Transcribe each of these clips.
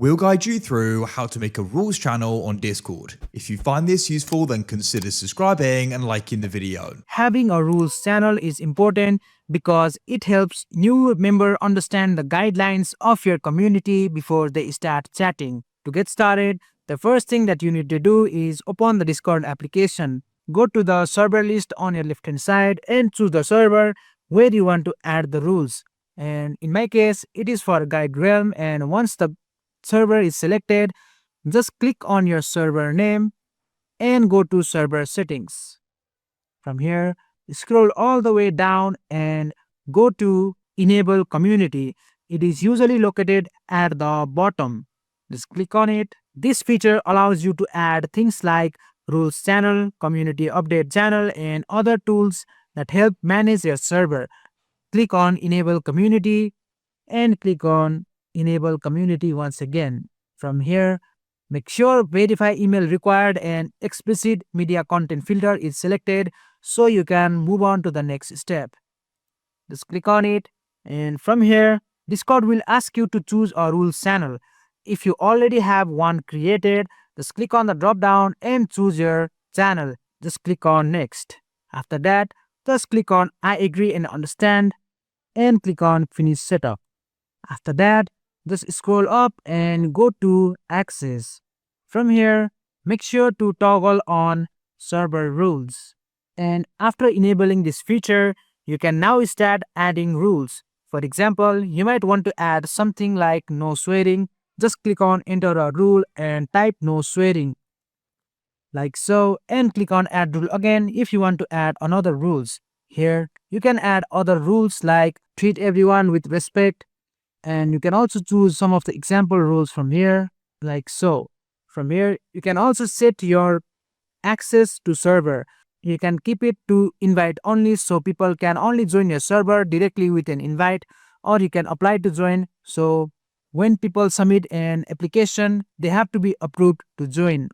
We'll guide you through how to make a rules channel on Discord. If you find this useful, then consider subscribing and liking the video. Having a rules channel is important because it helps new member understand the guidelines of your community before they start chatting. To get started, the first thing that you need to do is open the Discord application. Go to the server list on your left hand side and choose the server where you want to add the rules. And in my case, it is for GuideRealm, and once the server is selected, just click on your server name and go to server settings. From here, scroll all the way down and go to enable community. It is usually located at the bottom. Just click on it. This feature allows you to add things like rules channel, community update channel, and other tools that help manage your server. Click on enable community and click on enable community once again. From here, make sure verify email required and explicit media content filter is selected so you can move on to the next step. Just click on it, and from here, Discord will ask you to choose a rules channel. If you already have one created, just click on the drop down and choose your channel. Just click on next. After that, just click on I agree and understand and click on finish setup. After that, just scroll up and go to access. From here, make sure to toggle on server rules. And after enabling this feature, you can now start adding rules. For example, you might want to add something like no swearing. Just click on enter a rule and type no swearing. Like so, and click on add rule again if you want to add another rules. Here, you can add other rules like treat everyone with respect, and you can also choose some of the example rules from here, like so. From here, you can also set your access to server. You can keep it to invite only so people can only join your server directly with an invite, or you can apply to join so when people submit an application, they have to be approved to join.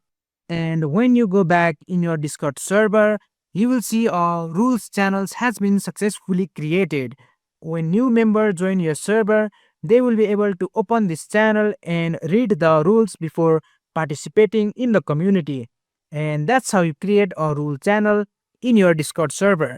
And when you go back in your Discord server, you will see a rules channels has been successfully created. When new member join your server, they will be able to open this channel and read the rules before participating in the community. And that's how you create a rule channel in your Discord server.